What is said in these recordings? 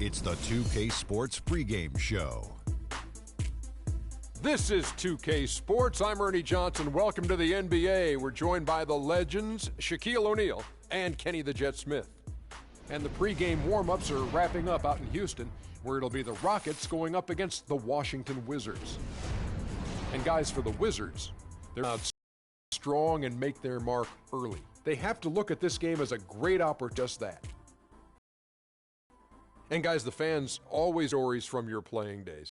It's the 2K Sports pregame show. This is 2K Sports. I'm Ernie Johnson. Welcome to the NBA. We're joined by the legends Shaquille O'Neal and Kenny the Jet Smith. And the pregame warm-ups are wrapping up out in Houston, where it'll be the Rockets going up against the Washington Wizards. And guys, for the Wizards, they're out strong and make their mark early. They have to look at this game as a great opportunity, just that. And guys, the fans always stories from your playing days.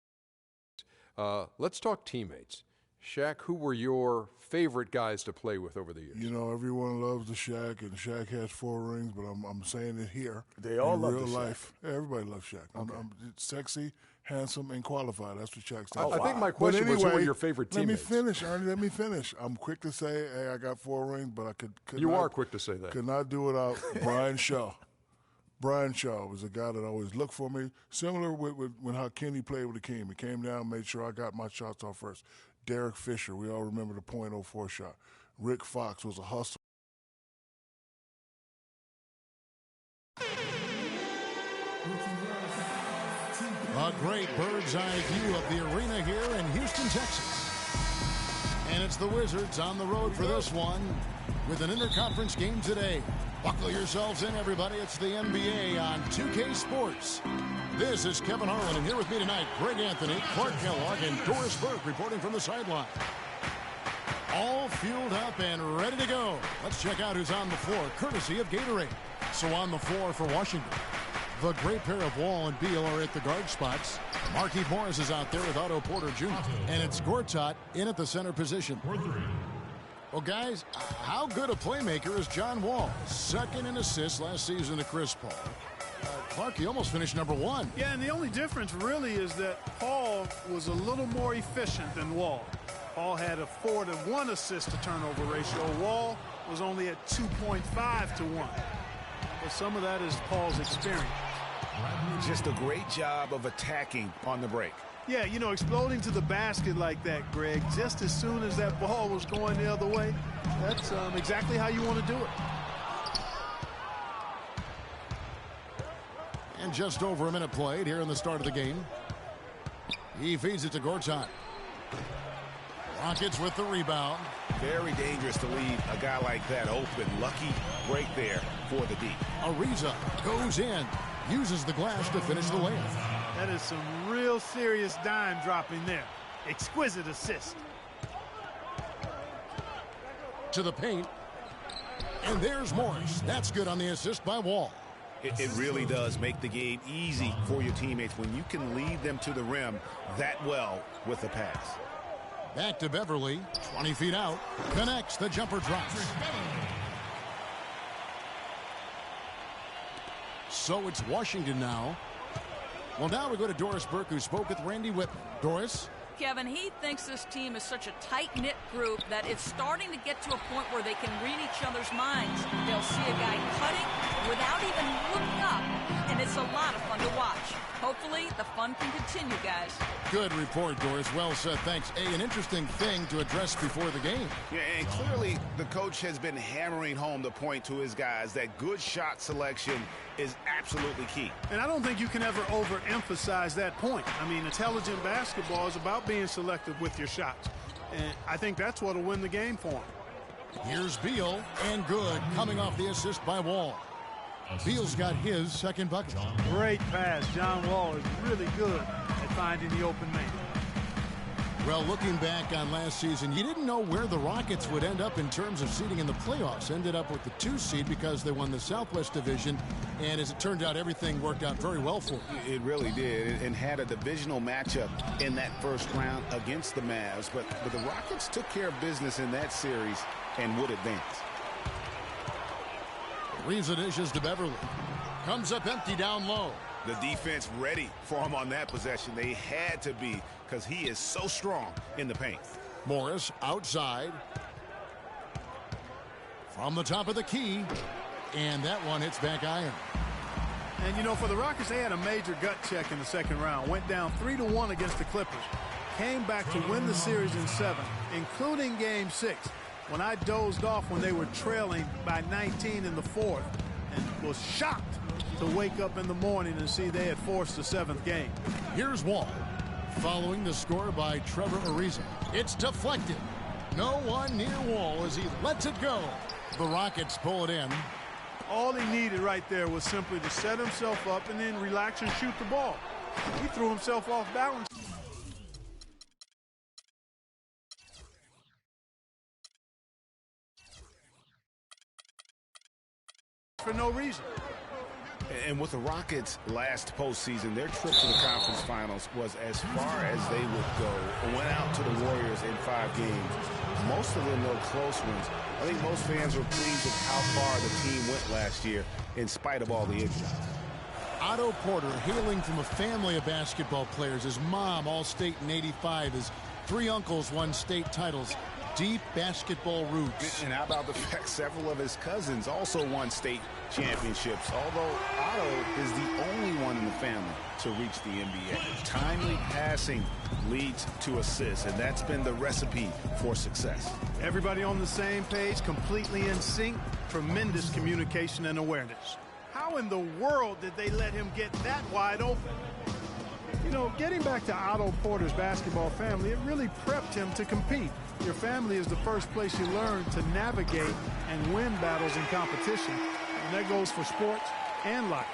Let's talk teammates. Shaq, who were your favorite guys to play with over the years? You know, everyone loves the Shaq, and Shaq has 4 rings, but I'm saying it here. They all love real the life. Shaq. Everybody loves Shaq. Okay. I'm sexy, handsome, and qualified. That's what Shaq stands I for. think my question was, who were your favorite teammates? Let me finish, Ernie. Let me finish. I'm quick to say, hey, I got 4 rings, but I could You not, are quick to say that. Could not do without Brian Shaw. Brian Shaw was a guy that always looked for me, similar with when how Kenny played with the team. He came down, made sure I got my shots off first. Derek Fisher, we all remember the .04 shot. Rick Fox was a hustler. A great bird's eye view of the arena here in Houston, Texas. And it's the Wizards on the road for this one with an interconference game today. Buckle yourselves in, everybody. It's the NBA on 2K Sports. This is Kevin Harlan, and here with me tonight, Greg Anthony, Clark Kellogg, and Doris Burke reporting from the sideline. All fueled up and ready to go. Let's check out who's on the floor, courtesy of Gatorade. So on the floor for Washington, the great pair of Wall and Beal are at the guard spots. Markieff Morris is out there with Otto Porter Jr. And it's Gortat in at the center position. Well, guys, how good a playmaker is John Wall? Second in assists last season to Chris Paul. Clark, he almost finished number 1. Yeah, and the only difference really is that Paul was a little more efficient than Wall. Paul had a 4-to-1 assist to turnover ratio. Wall was only at 2.5 to 1. But some of that is Paul's experience. Just a great job of attacking on the break. Yeah, you know, exploding to the basket like that, Greg, just as soon as that ball was going the other way, that's exactly how you want to do it. And just over a minute played here in the start of the game. He feeds it to Gortat. Rockets with the rebound. Very dangerous to leave a guy like that open. Lucky break there for the D. Ariza goes in, uses the glass to finish the layup. That is some real serious dime dropping there. Exquisite assist. To the paint. And there's Morris. That's good on the assist by Wall. It really does make the game easy for your teammates when you can lead them to the rim that well with a pass. Back to Beverly, 20 feet out, connects, the jumper drops. So it's Washington now. Well, now we go to Doris Burke, who spoke with Randy Whitman. Doris? Kevin, he thinks this team is such a tight-knit group that it's starting to get to a point where they can read each other's minds. They'll see a guy cutting without even looking up, and it's a lot of fun to watch. Hopefully, the fun can continue, guys. Good report, Doris. Well said. Thanks. An interesting thing to address before the game. Yeah, and clearly the coach has been hammering home the point to his guys that good shot selection is absolutely key. And I don't think you can ever overemphasize that point. I mean, intelligent basketball is about being selective with your shots. And I think that's what will win the game for him. Here's Beal, and good, coming off the assist by Wall. Beal's got his second bucket. Great pass. John Wall is really good at finding the open man. Well, looking back on last season, you didn't know where the Rockets would end up in terms of seeding in the playoffs. Ended up with the 2 seed because they won the Southwest Division, and as it turned out, everything worked out very well for them. It really did, and had a divisional matchup in that first round against the Mavs, but the Rockets took care of business in that series and would advance. Ariza dishes to Beverly. Comes up empty down low. The defense ready for him on that possession. They had to be, because he is so strong in the paint. Morris outside. From the top of the key. And that one hits back iron. And, you know, for the Rockets, they had a major gut check in the second round. Went down 3-1 against the Clippers. Came back to win the series in 7, including Game 6. When I dozed off when they were trailing by 19 in the 4th and was shocked to wake up in the morning and see they had forced the 7th game. Here's Wall. Following the score by Trevor Ariza. It's deflected. No one near Wall as he lets it go. The Rockets pull it in. All he needed right there was simply to set himself up and then relax and shoot the ball. He threw himself off balance. For no reason. And with the Rockets last postseason, their trip to the conference finals was as far as they would go. Went out to the Warriors in 5 games. Most of them, no close ones. I think most fans were pleased with how far the team went last year in spite of all the injuries. Otto Porter, hailing from a family of basketball players. His mom, All-State in '85. His 3 uncles won state titles. Deep basketball roots. And how about the fact several of his cousins also won state championships, although Otto is the only one in the family to reach the NBA. Timely passing leads to assists, and that's been the recipe for success. Everybody on the same page, completely in sync, tremendous communication and awareness. How in the world did they let him get that wide open? You know, getting back to Otto Porter's basketball family, it really prepped him to compete. Your family is the first place you learn to navigate and win battles in competition. And that goes for sports and life.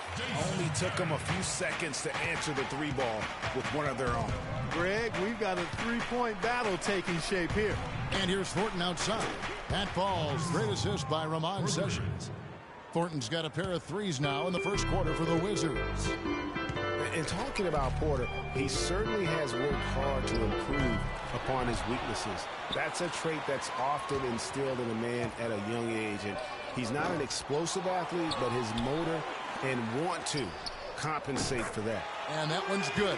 Only took them a few seconds to answer the 3-ball with one of their own. Greg, we've got a 3-point battle taking shape here. And here's Thornton outside. That ball's great assist by Ramon Sessions. Thornton's got a pair of 3s now in the first quarter for the Wizards. And talking about Porter, he certainly has worked hard to improve upon his weaknesses. That's a trait that's often instilled in a man at a young age. And he's not an explosive athlete, but his motor and want to compensate for that. And that one's good.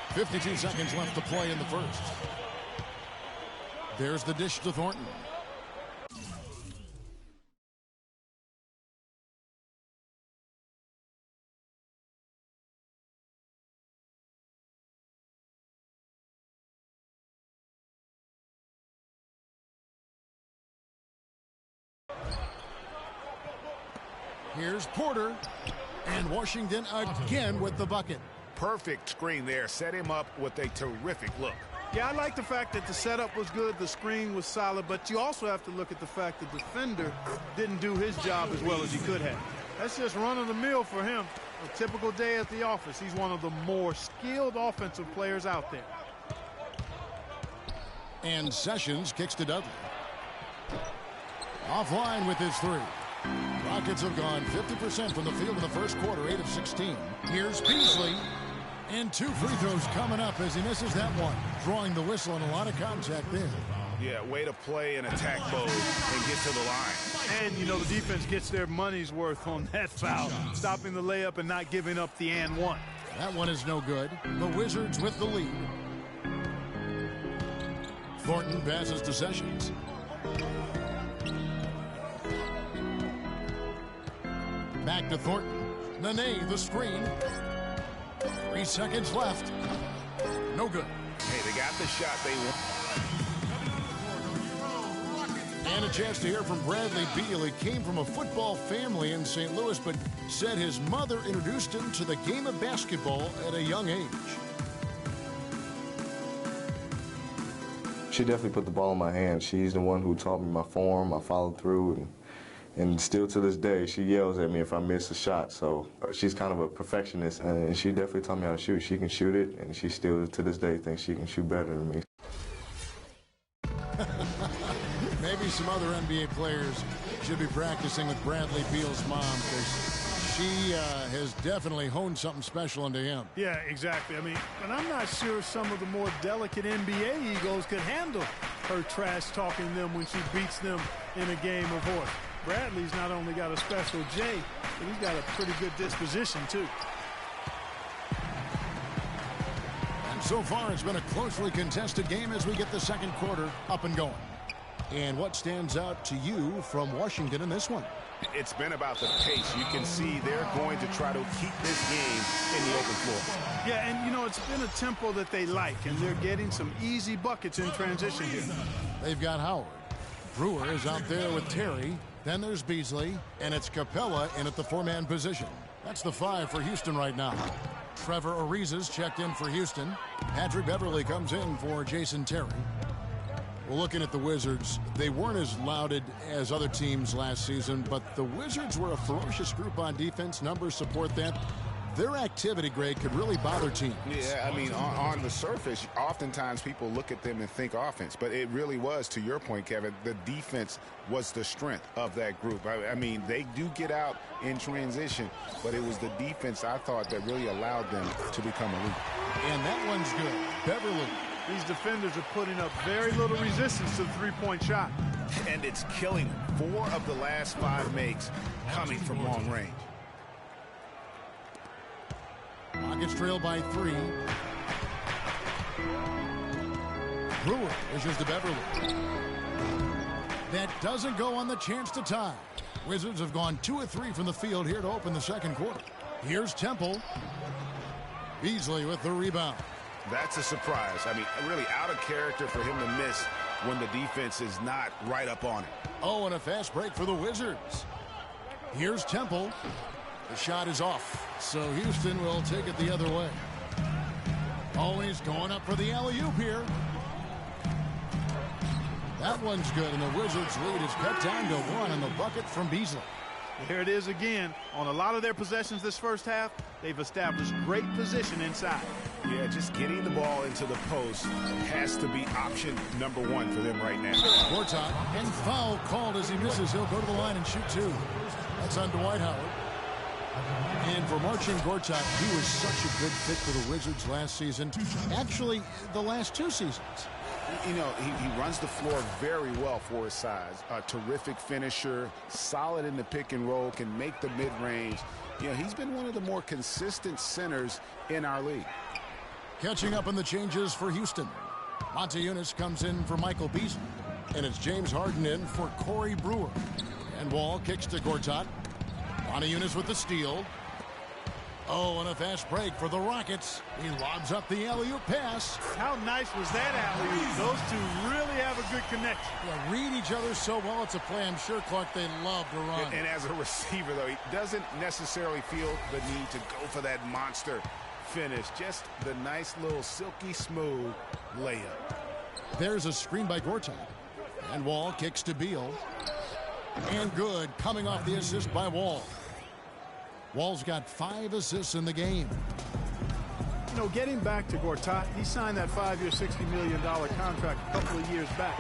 52 seconds left to play in the first. There's the dish to Thornton. Here's Porter, and Washington again with the bucket. Perfect screen there. Set him up with a terrific look. Yeah, I like the fact that the setup was good, the screen was solid, but you also have to look at the fact the defender didn't do his job as well as he could have. That's just run-of-the-mill for him. A typical day at the office. He's one of the more skilled offensive players out there. And Sessions kicks to Dudley. Offline with his 3. Rockets have gone 50% from the field in the first quarter, 8 of 16. Here's Beasley. And 2 free throws coming up as he misses that one. Drawing the whistle and a lot of contact there. Yeah, way to play in attack mode and get to the line. And, you know, the defense gets their money's worth on that foul. Stopping the layup and not giving up the and one. That one is no good. The Wizards with the lead. Thornton passes to Sessions. Back to Thornton. Nene, the screen. 3 seconds left. No good. Hey, they got the shot they want. And a chance to hear from Bradley Beal. He came from a football family in St. Louis, but said his mother introduced him to the game of basketball at a young age. She definitely put the ball in my hand. She's the one who taught me my form, I followed through, and still to this day, she yells at me if I miss a shot. So she's kind of a perfectionist, and she definitely taught me how to shoot. She can shoot it, and she still, to this day, thinks she can shoot better than me. Maybe some other NBA players should be practicing with Bradley Beal's mom, because she has definitely honed something special into him. Yeah, exactly. I mean, but I'm not sure some of the more delicate NBA egos could handle her trash talking them when she beats them in a game of horse. Bradley's not only got a special J, but he's got a pretty good disposition, too. And so far, it's been a closely contested game as we get the second quarter up and going. And what stands out to you from Washington in this one? It's been about the pace. You can see they're going to try to keep this game in the open floor. Yeah, and, you know, it's been a tempo that they like, and they're getting some easy buckets in transition here. They've got Howard. Brewer is out there with Terry. Then there's Beasley, and it's Capella in at the 4-man position. That's the 5 for Houston right now. Trevor Ariza's checked in for Houston. Patrick Beverly comes in for Jason Terry. Well, looking at the Wizards, they weren't as lauded as other teams last season, but the Wizards were a ferocious group on defense. Numbers support that. Their activity grade could really bother teams. Yeah, I mean, on the surface, oftentimes people look at them and think offense, but it really was, to your point, Kevin, the defense was the strength of that group. I mean, they do get out in transition, but it was the defense, I thought, that really allowed them to become elite. And that one's good. Beverly. These defenders are putting up very little resistance to the three-point shot. And it's killing them. 4 of the last 5 makes coming from long range. Rockets trail by 3. Brewer pushes to Beverly. That doesn't go on the chance to tie. Wizards have gone 2 of 3 from the field here to open the second quarter. Here's Temple. Beasley with the rebound. That's a surprise. I mean, really out of character for him to miss when the defense is not right up on it. Oh, and a fast break for the Wizards. Here's Temple. The shot is off, so Houston will take it the other way. Always going up for the alley-oop here. That one's good, and the Wizards' lead is cut down to 1 on the bucket from Beasley. Here it is again. On a lot of their possessions this first half, they've established great position inside. Yeah, just getting the ball into the post has to be option number 1 for them right now. Gortat, and foul called as he misses. He'll go to the line and shoot 2. That's on Dwight Howard. And for Marcin Gortat, he was such a good fit for the Wizards last season. Actually, the last 2 seasons. You know, he runs the floor very well for his size. A terrific finisher, solid in the pick and roll, can make the mid-range. You know, he's been one of the more consistent centers in our league. Catching up on the changes for Houston. Montejunas comes in for Michael Beasley. And it's James Harden in for Corey Brewer. And Wall kicks to Gortat. Montejunas with the steal. Oh, and a fast break for the Rockets. He lobs up the alley-oop pass. How nice was that alley-oop? Those two really have a good connection. Yeah, read each other so well. It's a play I'm sure, Clark, they love to run. And as a receiver, though, he doesn't necessarily feel the need to go for that monster finish. Just the nice little silky smooth layup. There's a screen by Gortat. And Wall kicks to Beal. And good, coming off the assist by Wall. Wall's got 5 assists in the game. You know, getting back to Gortat, he signed that 5-year, $60 million contract a couple of years back.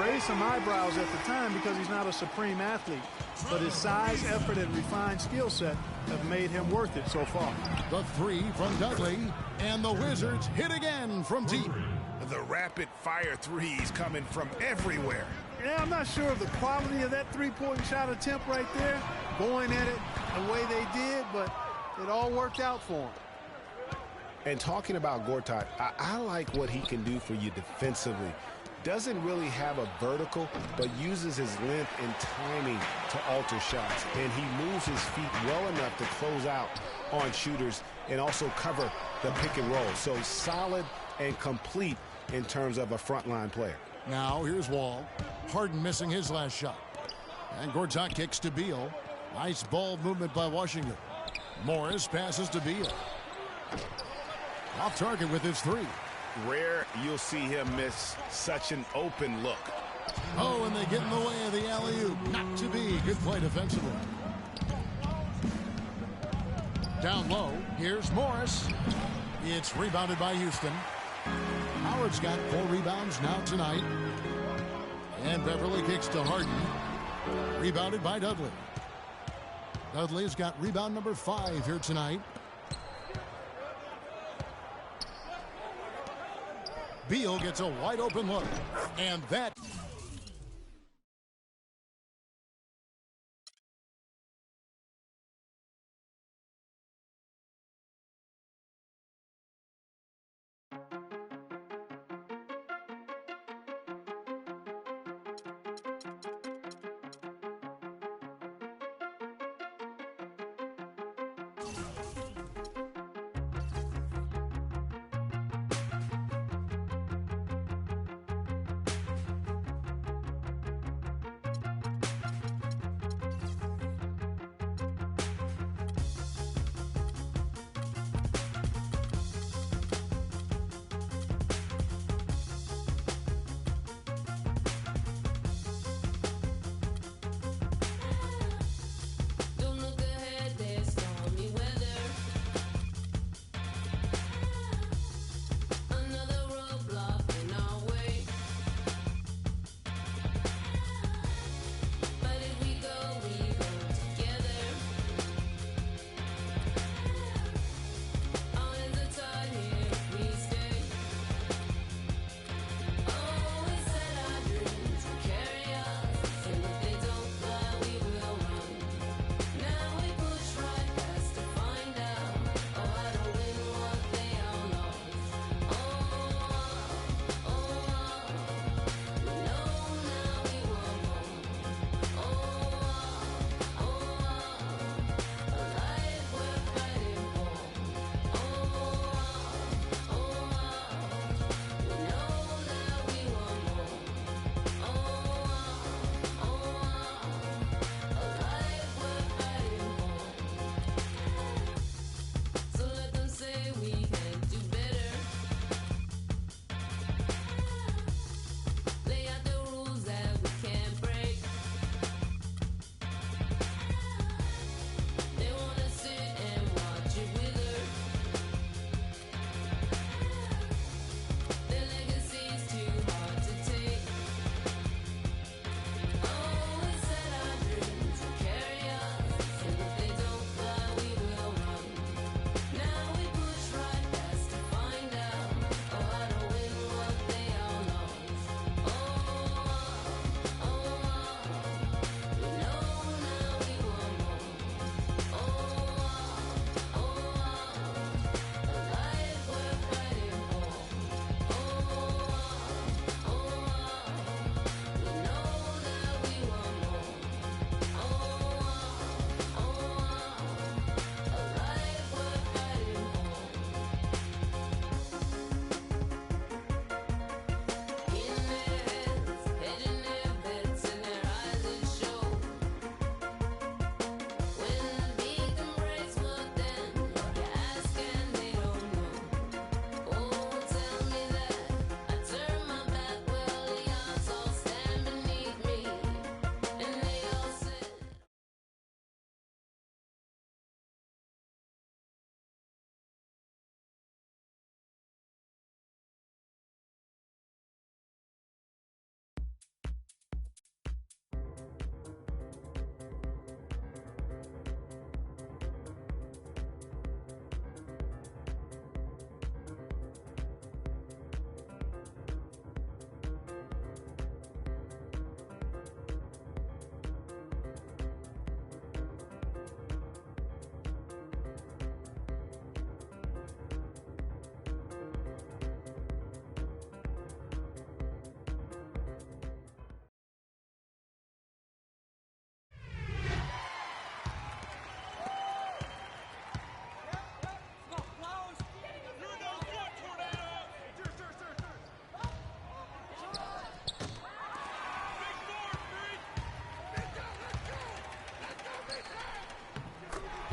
Raised some eyebrows at the time because he's not a supreme athlete, but his size, effort, and refined skill set have made him worth it so far. The 3 from Dudley, and the Wizards hit again from deep. The rapid-fire threes coming from everywhere. Yeah, I'm not sure of the quality of that three-point shot attempt right there, going at it the way they did, but it all worked out for him. And talking about Gortat, I like what he can do for you defensively. Doesn't really have a vertical, but uses his length and timing to alter shots. And he moves his feet well enough to close out on shooters and also cover the pick and roll. So solid and complete in terms of a frontline player. Now here's Wall. Harden missing his last shot. And Gortat kicks to Beal. Nice ball movement by Washington. Morris passes to Beal. Off target with his 3. Rare you'll see him miss such an open look. Oh, and they get in the way of the alley-oop. Not to be. Good play defensively. Down low. Here's Morris. It's rebounded by Houston. Howard's got 4 rebounds now tonight. And Beverly kicks to Harden. Rebounded by Dudley. Dudley's got rebound number 5 here tonight. Beal gets a wide open look. And that...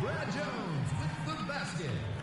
Brad Jones with the basket.